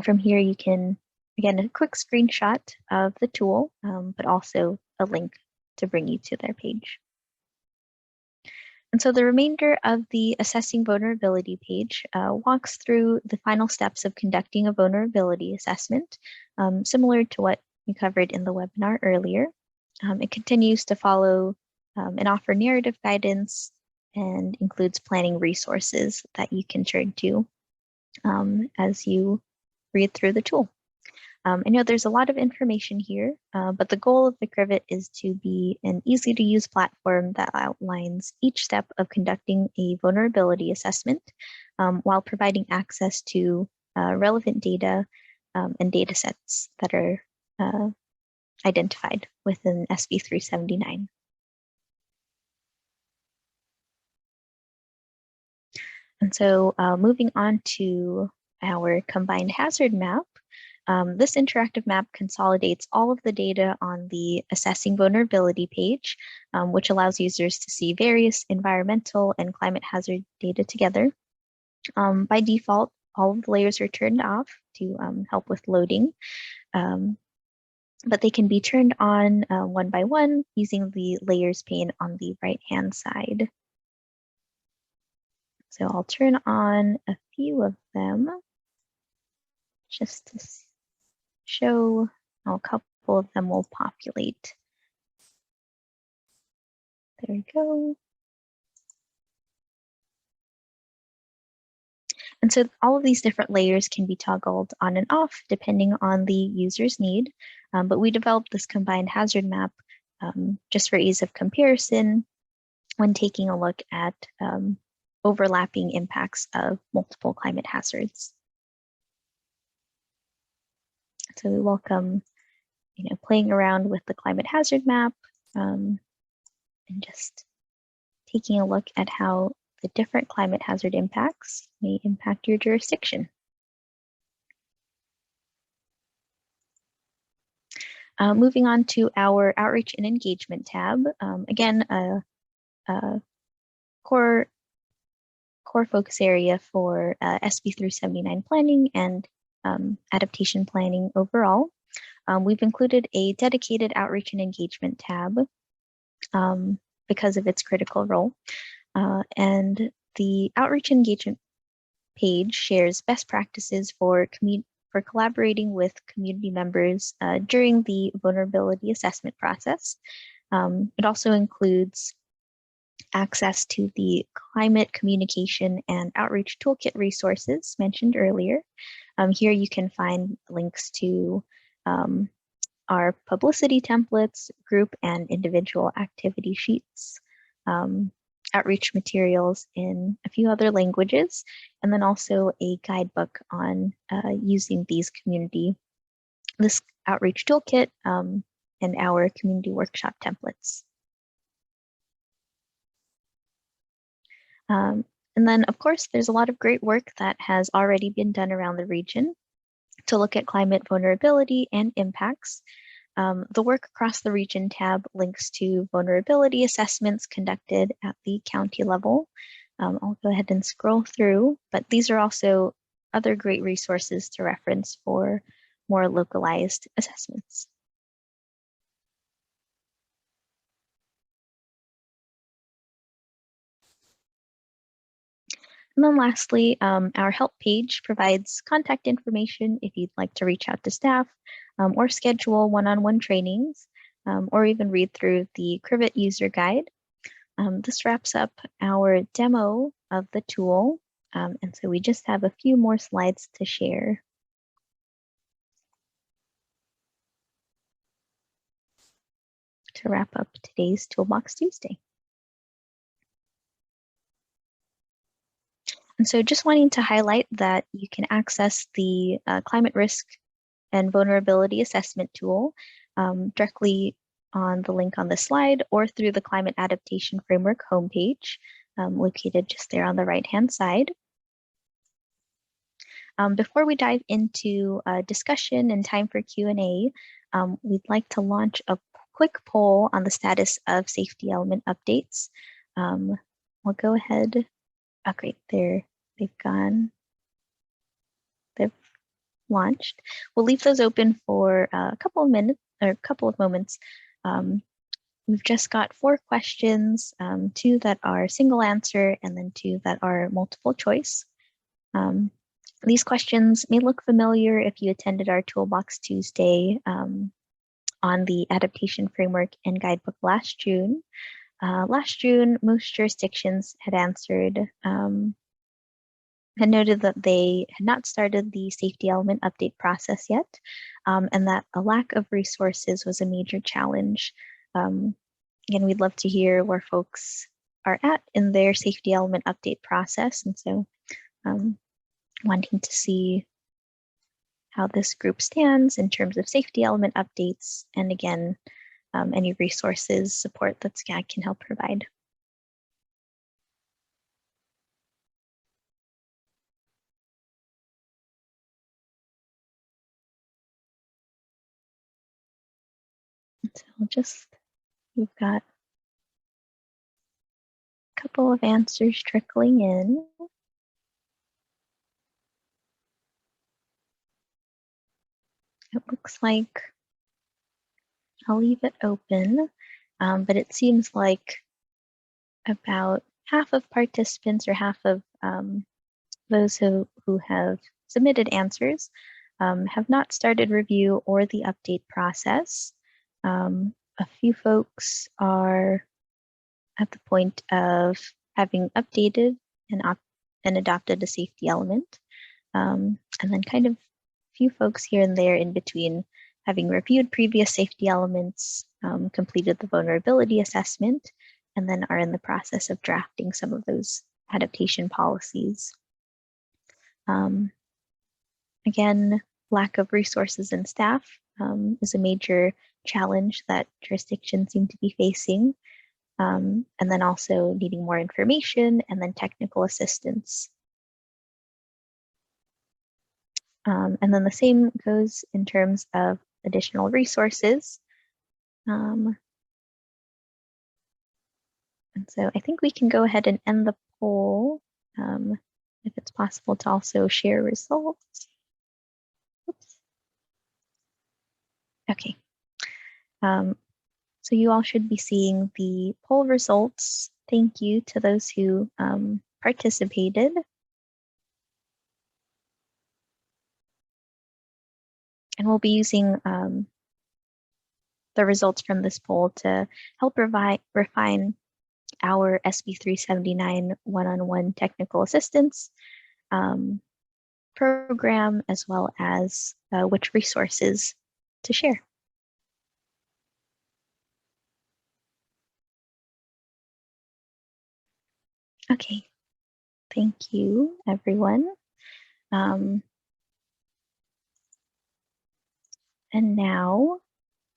from here, you can, again, a quick screenshot of the tool, but also a link to bring you to their page. And so the remainder of the Assessing Vulnerability page walks through the final steps of conducting a vulnerability assessment, similar to what we covered in the webinar earlier. It continues to follow and offer narrative guidance and includes planning resources that you can turn to as you read through the tool. I know there's a lot of information here, but the goal of the Crivet is to be an easy to use platform that outlines each step of conducting a vulnerability assessment while providing access to relevant data and data sets that are identified within SB 379. And so moving on to our combined hazard map, this interactive map consolidates all of the data on the Assessing Vulnerability page, which allows users to see various environmental and climate hazard data together. By default, all of the layers are turned off to help with loading, but they can be turned on one by one using the layers pane on the right-hand side. So I'll turn on a few of them just to show how a couple of them will populate. There we go. And so all of these different layers can be toggled on and off depending on the user's need. But we developed this combined hazard map just for ease of comparison when taking a look at overlapping impacts of multiple climate hazards. So we welcome, playing around with the climate hazard map and just taking a look at how the different climate hazard impacts may impact your jurisdiction. Moving on to our Outreach and Engagement tab. Again, a core focus area for SB 379 planning and adaptation planning overall. We've included a dedicated Outreach and Engagement tab because of its critical role. And the Outreach and Engagement page shares best practices for collaborating with community members during the vulnerability assessment process. It also includes access to the climate communication and outreach toolkit resources mentioned earlier. Here you can find links to our publicity templates, group and individual activity sheets, outreach materials in a few other languages, and then also a guidebook on using this outreach toolkit and our community workshop templates. And then, of course, there's a lot of great work that has already been done around the region to look at climate vulnerability and impacts. The Work Across the Region tab links to vulnerability assessments conducted at the county level. I'll go ahead and scroll through, but these are also other great resources to reference for more localized assessments. And then lastly, our help page provides contact information if you'd like to reach out to staff or schedule one-on-one trainings or even read through the Crivet user guide. This wraps up our demo of the tool. And so we just have a few more slides to share. To wrap up today's Toolbox Tuesday. And so just wanting to highlight that you can access the climate risk and vulnerability assessment tool directly on the link on the slide or through the Climate Adaptation Framework homepage, located just there on the right-hand side. Before we dive into discussion and time for Q&A, we'd like to launch a quick poll on the status of safety element updates. We'll go ahead. Oh, great, they've gone. They've launched. We'll leave those open for a couple of minutes or a couple of moments. We've just got 4 questions, 2 that are single answer and then 2 that are multiple choice. These questions may look familiar if you attended our Toolbox Tuesday on the Adaptation Framework and Guidebook last June. Last June, most jurisdictions had answered, had noted that they had not started the safety element update process yet, and that a lack of resources was a major challenge. Again, we'd love to hear where folks are at in their safety element update process, and so wanting to see how this group stands in terms of safety element updates, and again, any resources, support that SCAG can help provide. So we've got a couple of answers trickling in. It looks like I'll leave it open, but it seems like about half of participants or half of those who have submitted answers have not started review or the update process. A few folks are at the point of having updated and adopted a safety element, and then kind of few folks here and there in between having reviewed previous safety elements, completed the vulnerability assessment, and then are in the process of drafting some of those adaptation policies. Again, lack of resources and staff is a major challenge that jurisdictions seem to be facing, and then also needing more information and then technical assistance. And then the same goes in terms of additional resources. And so I think we can go ahead and end the poll if it's possible to also share results. Oops. Okay. So you all should be seeing the poll results. Thank you to those who participated. And we'll be using the results from this poll to help refine our SB 379 one-on-one technical assistance program, as well as which resources to share. Okay, thank you, everyone. And now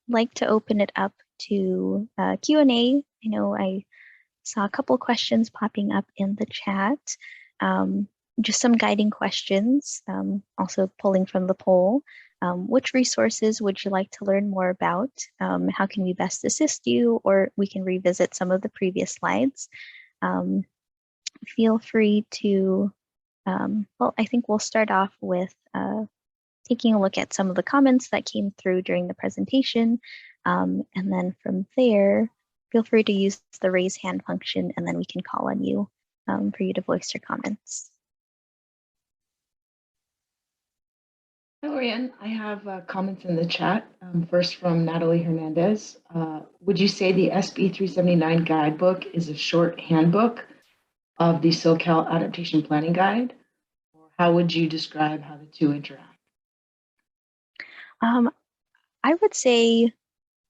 I'd like to open it up to Q&A. I know I saw a couple questions popping up in the chat. Just some guiding questions, also pulling from the poll. Which resources would you like to learn more about? How can we best assist you? Or we can revisit some of the previous slides. Feel free to, well, I think we'll start off with taking a look at some of the comments that came through during the presentation. And then from there, feel free to use the raise hand function, and then we can call on you for you to voice your comments. Hi, Lorianne. I have comments in the chat. First from Natalie Hernandez. Would you say the SB 379 Guidebook is a short handbook of the Socal Adaptation Planning Guide? Or how would you describe how the two interact? I would say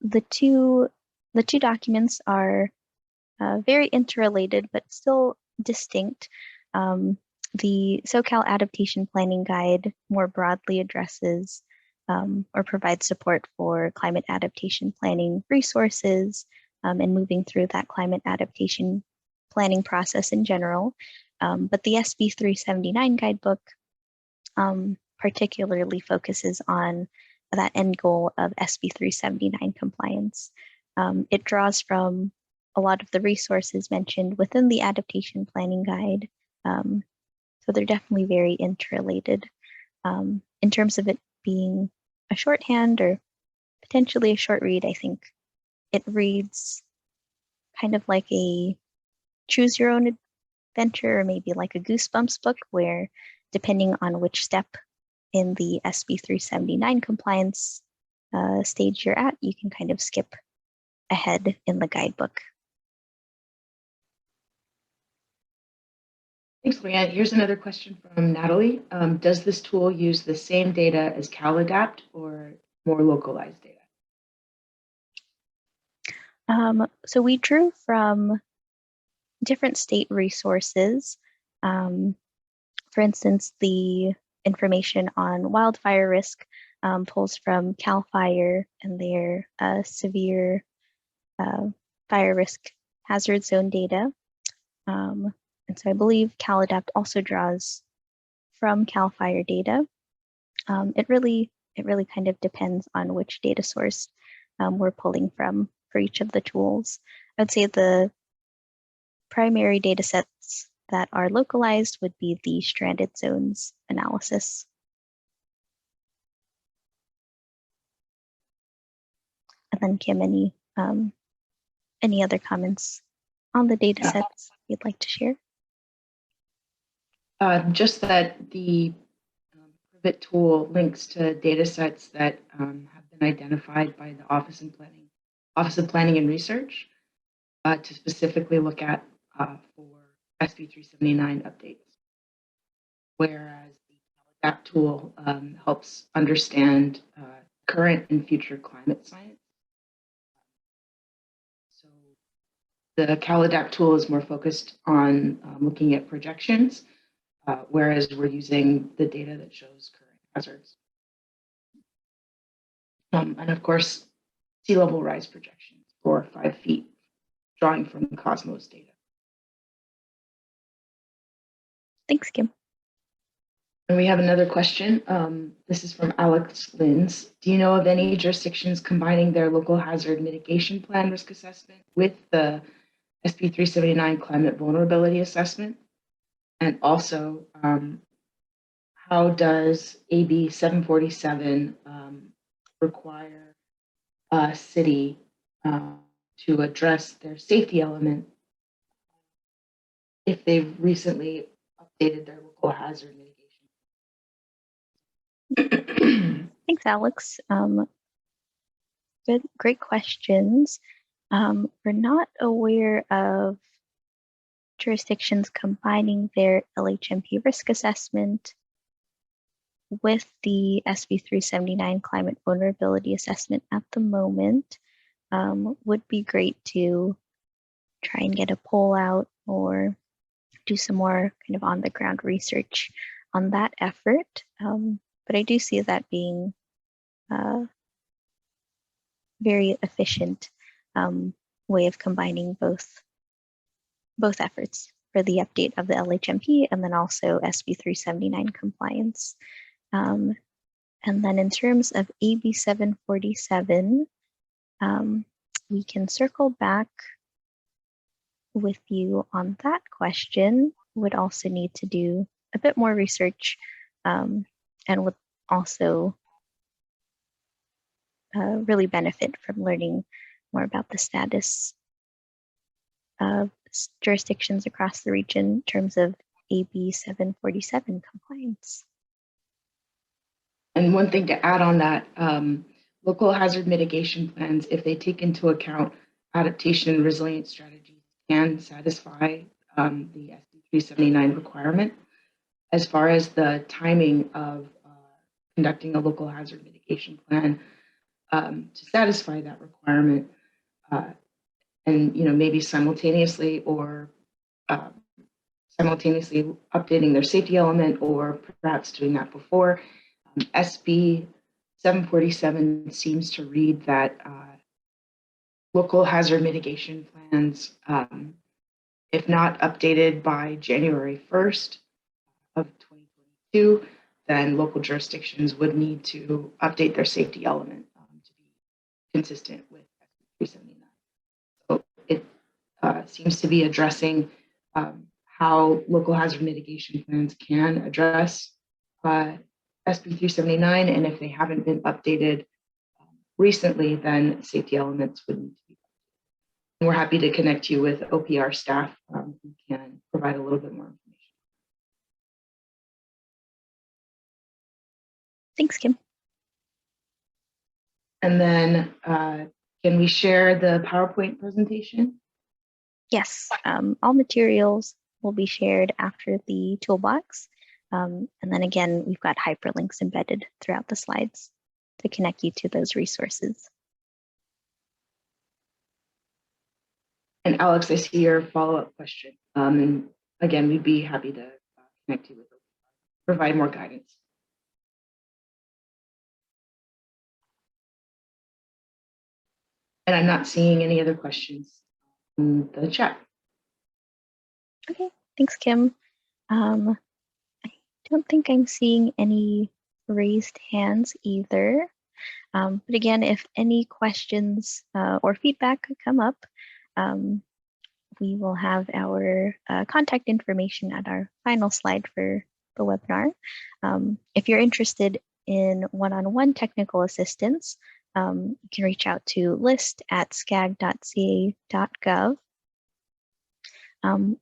the two documents are very interrelated, but still distinct. The Socal Adaptation Planning Guide more broadly addresses or provides support for climate adaptation planning resources and moving through that climate adaptation planning process in general. But the SB 379 Guidebook particularly focuses on that end goal of SB 379 compliance. It draws from a lot of the resources mentioned within the adaptation planning guide. So they're definitely very interrelated. In terms of it being a shorthand or potentially a short read, I think it reads kind of like a choose your own adventure, or maybe like a Goosebumps book, where depending on which step in the SB 379 compliance stage you're at, you can kind of skip ahead in the guidebook. Thanks, Leanne. Here's another question from Natalie. Does this tool use the same data as CalAdapt or more localized data? So we drew from different state resources. For instance, the information on wildfire risk pulls from CAL FIRE and their severe fire risk hazard zone data. And so I believe CalAdapt also draws from CAL FIRE data. It really kind of depends on which data source we're pulling from for each of the tools. I'd say the primary data sets that are localized would be the stranded zones analysis. And then Kim, any other comments on the data sets you'd like to share? Just that the Privet tool links to data sets that have been identified by the Office of Planning and Research to specifically look at for SB 379 updates. Whereas the Adapt tool helps understand current and future climate science. So the CalAdapt tool is more focused on looking at projections, whereas we're using the data that shows current hazards. And of course, sea level rise projections for 5 feet, drawing from the Cosmos data. Thanks, Kim. And we have another question. This is from Alex Lins. Do you know of any jurisdictions combining their local hazard mitigation plan risk assessment with the SB 379 climate vulnerability assessment? And also, how does AB 747 require a city to address their safety element if they've recently updated their local hazard mitigation? Thanks, Alex. Great questions. We're not aware of jurisdictions combining their LHMP risk assessment with the SB 379 climate vulnerability assessment at the moment. Would be great to try and get a poll out or do some more kind of on the ground research on that effort. But I do see that being very efficient way of combining both efforts for the update of the LHMP and then also SB 379 compliance. And then in terms of AB 747, we can circle back with you on that question. Would also need to do a bit more research and would also really benefit from learning more about the status of jurisdictions across the region in terms of AB 747 compliance. And one thing to add on that, local hazard mitigation plans, if they take into account adaptation and resilience strategies, can satisfy the SB 379 requirement. As far as the timing of conducting a local hazard mitigation plan to satisfy that requirement, and maybe simultaneously updating their safety element, or perhaps doing that before. SB 747 seems to read that local hazard mitigation plans, if not updated by January 1st of 2022, then local jurisdictions would need to update their safety element to be consistent with SB 379. So it seems to be addressing how local hazard mitigation plans can address SB 379, and if they haven't been updated recently, then safety elements would need to be updated. And we're happy to connect you with OPR staff who can provide a little bit more information. Thanks, Kim. And then can we share the PowerPoint presentation? Yes, all materials will be shared after the toolbox. And then again, we've got hyperlinks embedded throughout the slides to connect you to those resources. And Alex, I see your follow-up question. And again, we'd be happy to connect you with them, provide more guidance. And I'm not seeing any other questions in the chat. Okay, thanks, Kim. I don't think I'm seeing any raised hands either. But again, if any questions or feedback come up, we will have our contact information at our final slide for the webinar. If you're interested in one-on-one technical assistance, you can reach out to list@scag.ca.gov.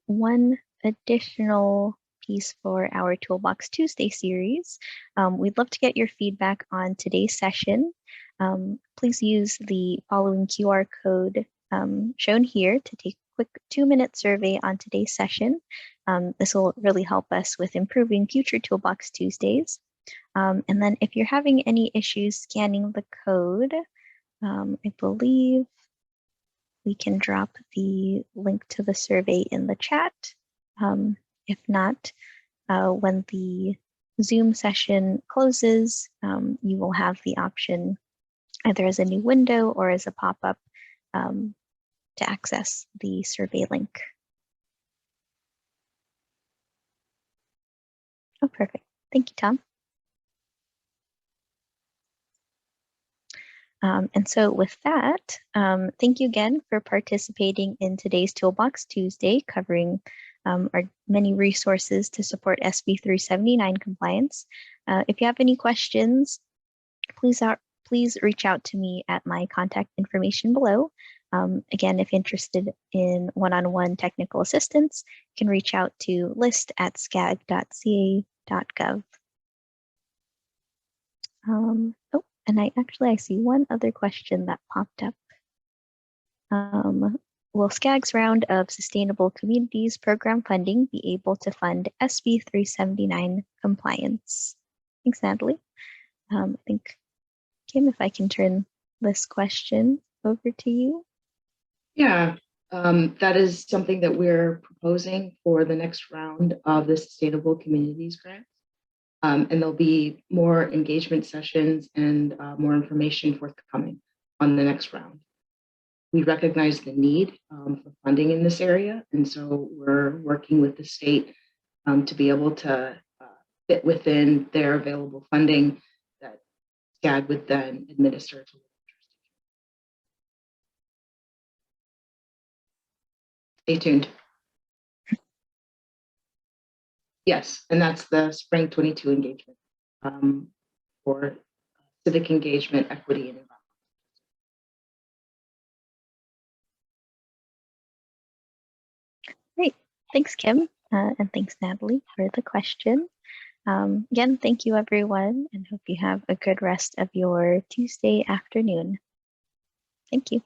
One additional piece for our Toolbox Tuesday series, we'd love to get your feedback on today's session. Please use the following QR code shown here to take a quick 2-minute survey on today's session. This will really help us with improving future Toolbox Tuesdays. And then if you're having any issues scanning the code, I believe we can drop the link to the survey in the chat. If not, when the Zoom session closes, you will have the option either as a new window or as a pop-up to access the survey link. Oh, perfect. Thank you, Tom. And so with that, thank you again for participating in today's Toolbox Tuesday, covering our many resources to support SB 379 compliance. If you have any questions, please reach out to me at my contact information below. Again, if interested in one-on-one technical assistance, you can reach out to list@scag.ca.gov. And I see one other question that popped up. Will SCAG's round of Sustainable Communities program funding be able to fund SB 379 compliance? Thanks, Natalie. I think, Kim, if I can turn this question over to you. Yeah, that is something that we're proposing for the next round of the Sustainable Communities grant. And there'll be more engagement sessions and more information forthcoming on the next round. We recognize the need for funding in this area, and so we're working with the state to be able to fit within their available funding that SCAG would then administer to local jurisdictions. Stay tuned. Yes, and that's the Spring 22 engagement for civic engagement, equity, and environment. Thanks, Kim, and thanks, Natalie, for the question. Again, thank you, everyone, and hope you have a good rest of your Tuesday afternoon. Thank you.